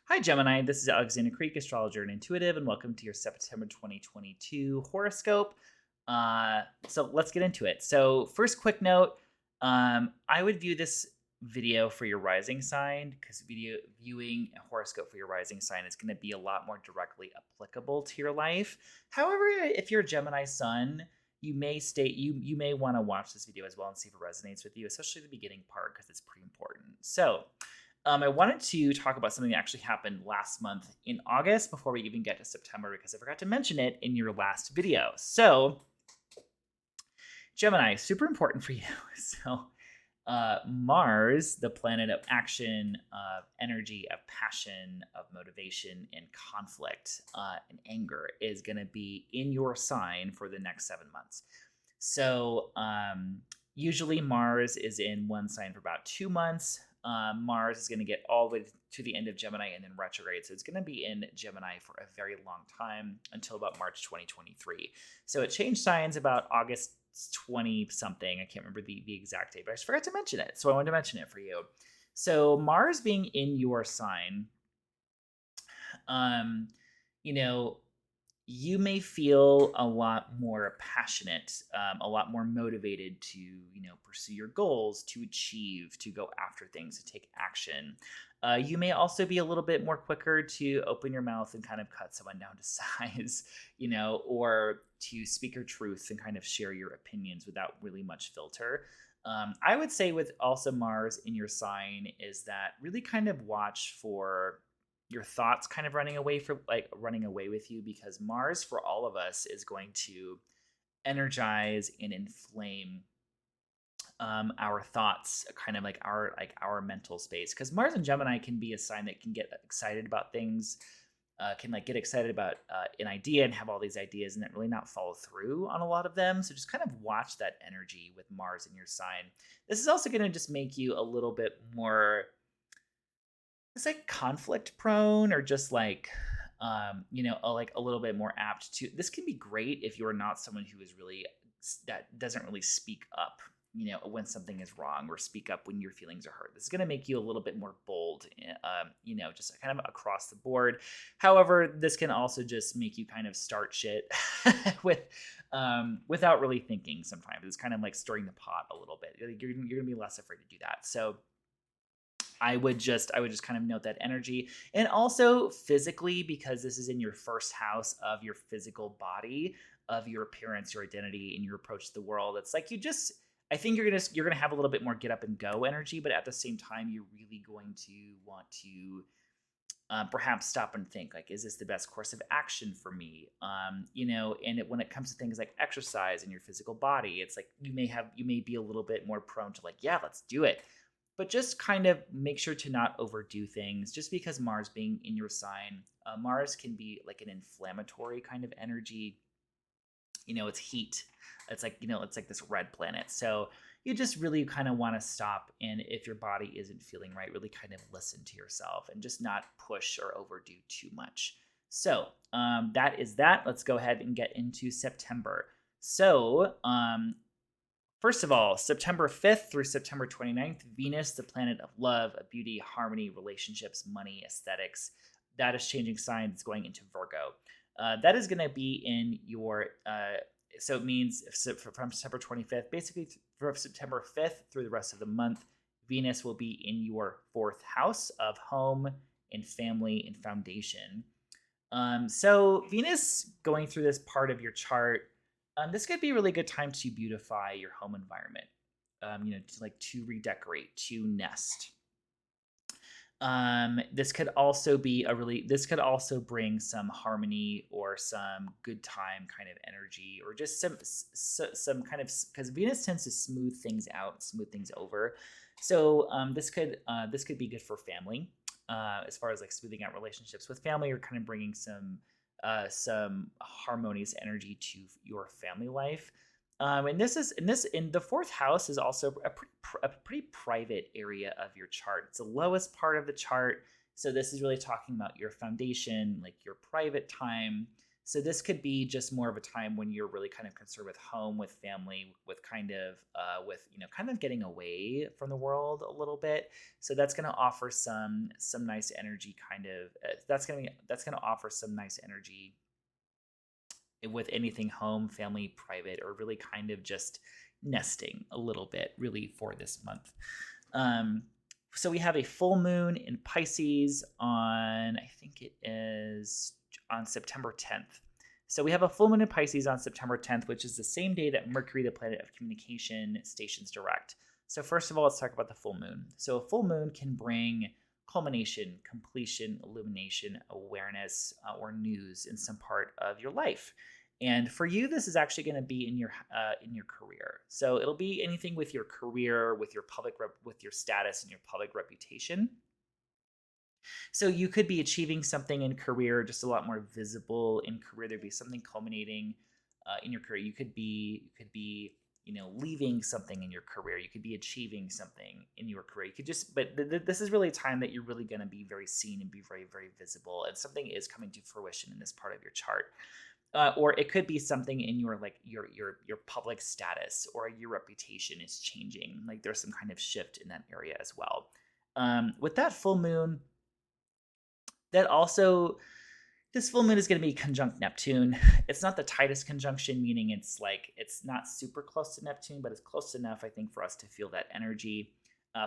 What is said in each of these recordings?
Hi, Gemini. This is Alexander Creek, astrologer and intuitive, and welcome to your September 2022 horoscope. So let's get into it. So, first, quick note I would view this video for your rising sign because viewing a horoscope for your rising sign is going to be a lot more directly applicable to your life. However, if you're a Gemini sun, you may want to watch this video as well and see if it resonates with you, especially the beginning part because it's pretty important. So, I wanted to talk about something that actually happened last month in August before we even get to September because I forgot to mention it in your last video. So, Gemini, super important for you. So, Mars, the planet of action, of energy, of passion, of motivation, and conflict and anger, is going to be in your sign for the next 7 months. So, usually Mars is in one sign for about 2 months. Mars is going to get all the way to the end of Gemini and then retrograde. So it's going to be in Gemini for a very long time until about March 2023. So it changed signs about August 20 something. I can't remember the exact date, but I just forgot to mention it. So I wanted to mention it for you. So Mars being in your sign, um, you know, you may feel a lot more passionate, a lot more motivated to, pursue your goals, to achieve, to go after things, to take action. You may also be a little bit more quicker to open your mouth and kind of cut someone down to size, or to speak your truth and kind of share your opinions without really much filter. I would say with also Mars in your sign is that really kind of watch for your thoughts kind of running away with you, because Mars for all of us is going to energize and inflame our thoughts, kind of like our mental space, because Mars and Gemini can be a sign that can get excited about things, can like get excited about an idea and have all these ideas and then really not follow through on a lot of them. So just kind of watch that energy with Mars in your sign. This is also going to just make you a little bit more, it's like conflict prone, or just like like a little bit more apt to. This can be great if you're not someone who is really, that doesn't really speak up, when something is wrong, or speak up when your feelings are hurt. This is going to make you a little bit more bold, just kind of across the board. However, this can also just make you kind of start shit with without really thinking. Sometimes it's kind of like stirring the pot a little bit. You're gonna be less afraid to do that. So I would just kind of note that energy. And also physically, because this is in your first house of your physical body, of your appearance, your identity, and your approach to the world. It's like I think you're gonna have a little bit more get up and go energy, but at the same time, you're really going to want to perhaps stop and think, like, is this the best course of action for me? And when it comes to things like exercise and your physical body, it's like you may be a little bit more prone to, like, yeah, let's do it, but just kind of make sure to not overdo things. Just because Mars being in your sign, Mars can be like an inflammatory kind of energy. It's heat. It's like this red planet. So you just really kind of want to stop. And if your body isn't feeling right, really kind of listen to yourself and just not push or overdo too much. So that is that. Let's go ahead and get into September. So, first of all, September 5th through September 29th, Venus, the planet of love, of beauty, harmony, relationships, money, aesthetics, that is changing signs. It's going into Virgo. That is going to be in your, so it means from September 25th, basically from September 5th through the rest of the month, Venus will be in your fourth house of home and family and foundation. So Venus going through this part of your chart, this could be a really good time to beautify your home environment. To redecorate, to nest. This could also bring some harmony or some good time kind of energy, or just some kind of, because Venus tends to smooth things out, smooth things over. So this could be good for family, as far as like smoothing out relationships with family, or kind of bringing some harmonious energy to your family life. And the fourth house is also a pretty private area of your chart. It's the lowest part of the chart, so this is really talking about your foundation, like your private time. So this could be just more of a time when you're really kind of concerned with home, with family, with with kind of getting away from the world a little bit. So that's going to offer some nice energy. That's going to offer some nice energy with anything home, family, private, or really kind of just nesting a little bit, really for this month. Um, so we have a full moon in Pisces on, I think it is on September 10th. So we have a full moon in Pisces on September 10th, which is the same day that Mercury, the planet of communication, stations direct. So first of all, let's talk about the full moon. So a full moon can bring culmination, completion, illumination, awareness, or news in some part of your life. And for you, this is actually going to be in your career. So it'll be anything with your career, with your with your status and your public reputation. So you could be achieving something in career, just a lot more visible in career. There'd be something culminating in your career. You could be leaving something in your career. You could be achieving something in your career. You could just, but this is really a time that you're really going to be very seen and be very, very visible. And something is coming to fruition in this part of your chart. Or it could be something in your your public status or your reputation is changing. Like there's some kind of shift in that area as well. With that full moon, that also this full moon is going to be conjunct Neptune. It's not the tightest conjunction, meaning it's not super close to Neptune, but it's close enough, I think, for us to feel that energy.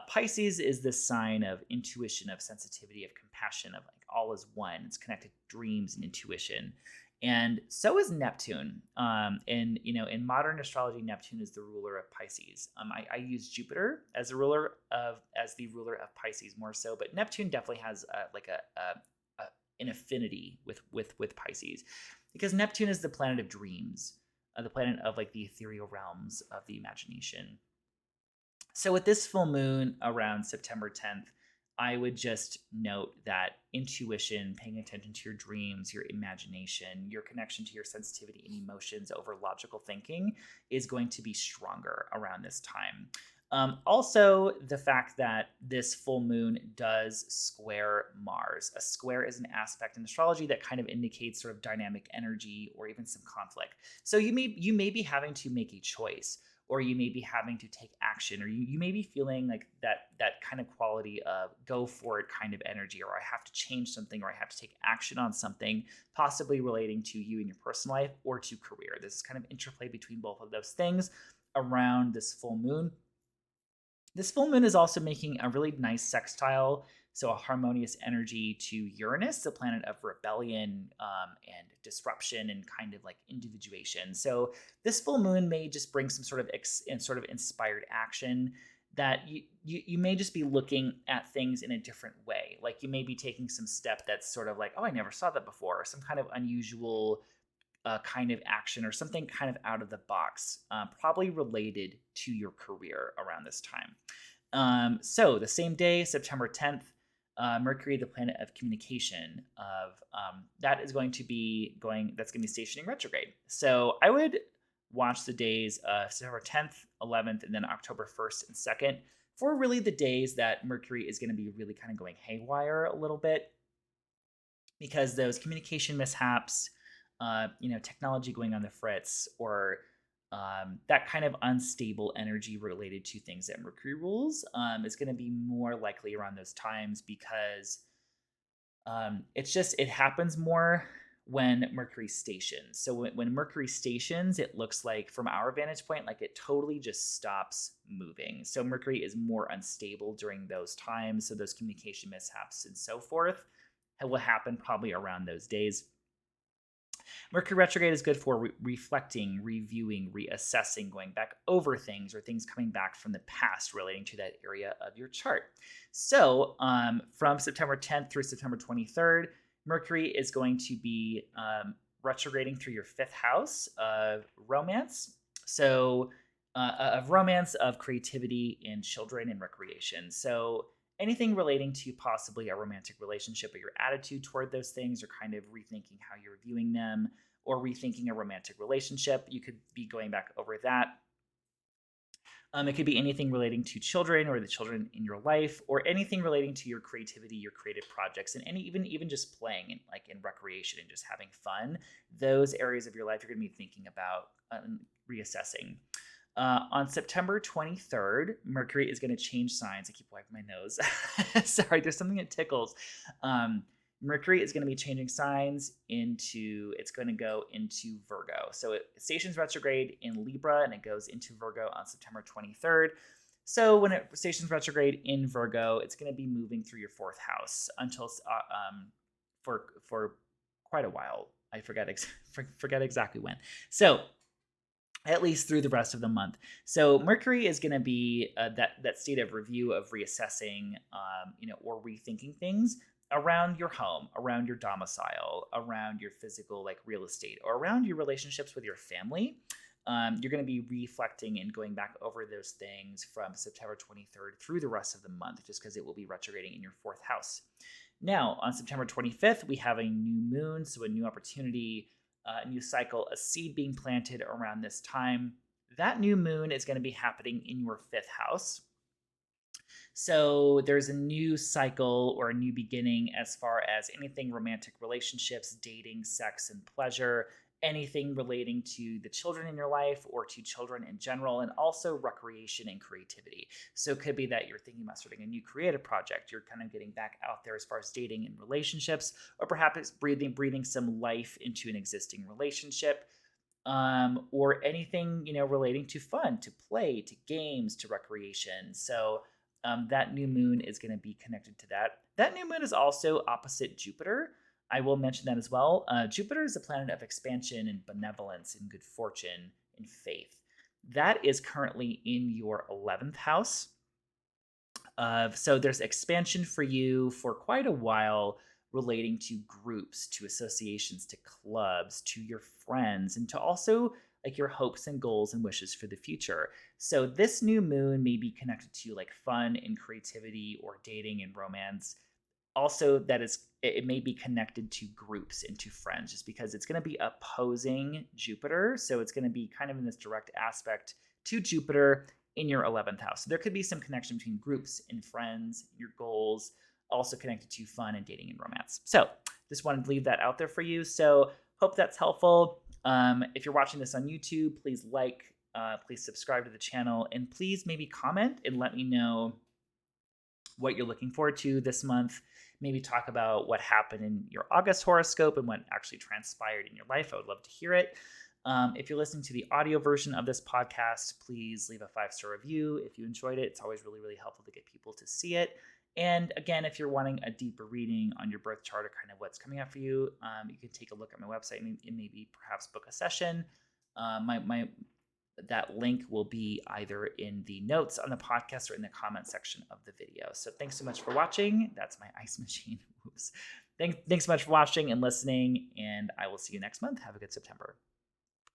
Pisces is this sign of intuition, of sensitivity, of compassion, of like all is one. It's connected to dreams and intuition, and so is Neptune. And in modern astrology, Neptune is the ruler of Pisces. I use Jupiter as the ruler of Pisces more so, but Neptune definitely has an affinity with Pisces, because Neptune is the planet of dreams, the planet of like the ethereal realms of the imagination. So with this full moon around September 10th, I would just note that intuition, paying attention to your dreams, your imagination, your connection to your sensitivity and emotions over logical thinking is going to be stronger around this time. Also, the fact that this full moon does square Mars. A square is an aspect in astrology that kind of indicates sort of dynamic energy or even some conflict. So you may be having to make a choice, or you may be having to take action, or you may be feeling like that kind of quality of go for it kind of energy, or I have to change something, or I have to take action on something, possibly relating to you in your personal life or to career. This is kind of interplay between both of those things around this full moon. This full moon is also making a really nice sextile, so a harmonious energy to Uranus, the planet of rebellion and disruption and kind of like individuation. So this full moon may just bring some sort of inspired action that you may just be looking at things in a different way. Like you may be taking some step that's sort of like, oh, I never saw that before, or some kind of unusual kind of action or something kind of out of the box, probably related to your career around this time. So the same day, September 10th, Mercury, the planet of communication, that's going to be stationing retrograde. So I would watch the days September 10th, 11th, and then October 1st and 2nd for really the days that Mercury is going to be really kind of going haywire a little bit, because those communication mishaps, technology going on the fritz, or that kind of unstable energy related to things that Mercury rules is going to be more likely around those times, because it happens more when Mercury stations. So when Mercury stations, it looks like from our vantage point, like it totally just stops moving. So Mercury is more unstable during those times. So those communication mishaps and so forth will happen probably around those days. Mercury retrograde is good for reflecting, reviewing, reassessing, going back over things, or things coming back from the past relating to that area of your chart. So from September 10th through September 23rd, Mercury is going to be retrograding through your fifth house of romance. So of romance, of creativity in children and recreation. So anything relating to possibly a romantic relationship, or your attitude toward those things, or kind of rethinking how you're viewing them, or rethinking a romantic relationship, you could be going back over that. It could be anything relating to children or the children in your life, or anything relating to your creativity, your creative projects, and any even just playing and like in recreation and just having fun. Those areas of your life you're going to be thinking about reassessing. On September 23rd, Mercury is going to change signs. I keep wiping my nose. Sorry, there's something that tickles. Mercury is going to be changing signs it's going to go into Virgo. So it stations retrograde in Libra and it goes into Virgo on September 23rd. So when it stations retrograde in Virgo, it's going to be moving through your fourth house until for quite a while. I forget exactly when. So at least through the rest of the month. So Mercury is going to be that state of review, of reassessing, or rethinking things around your home, around your domicile, around your physical like real estate, or around your relationships with your family. You're going to be reflecting and going back over those things from September 23rd through the rest of the month, just because it will be retrograding in your fourth house. Now, on September 25th, we have a new moon, so a new opportunity, a new cycle, a seed being planted around this time. That new moon is going to be happening in your fifth house. So there's a new cycle or a new beginning as far as anything romantic relationships, dating, sex, and pleasure, anything relating to the children in your life or to children in general, and also recreation and creativity. So it could be that you're thinking about starting a new creative project. You're kind of getting back out there as far as dating and relationships, or perhaps it's breathing some life into an existing relationship. Or anything, relating to fun, to play, to games, to recreation. So that new moon is going to be connected to that. That new moon is also opposite Jupiter. I will mention that as well. Jupiter is a planet of expansion and benevolence and good fortune and faith. That is currently in your 11th house. So there's expansion for you for quite a while, relating to groups, to associations, to clubs, to your friends, and to also like your hopes and goals and wishes for the future. So this new moon may be connected to like fun and creativity or dating and romance. Also, it may be connected to groups and to friends, just because it's going to be opposing Jupiter. So it's going to be kind of in this direct aspect to Jupiter in your 11th house. So there could be some connection between groups and friends, your goals, also connected to fun and dating and romance. So just wanted to leave that out there for you. So hope that's helpful. If you're watching this on YouTube, please please subscribe to the channel, and please maybe comment and let me know what you're looking forward to this month. Maybe talk about what happened in your August horoscope and what actually transpired in your life. I would love to hear it. If you're listening to the audio version of this podcast, please leave a 5-star review if you enjoyed it. It's always really, really helpful to get people to see it. And again, if you're wanting a deeper reading on your birth chart or kind of what's coming up for you, you can take a look at my website and maybe perhaps book a session. That link will be either in the notes on the podcast or in the comment section of the video. So thanks so much for watching. That's my ice machine. Oops. Thanks so much for watching and listening, and I will see you next month. Have a good September.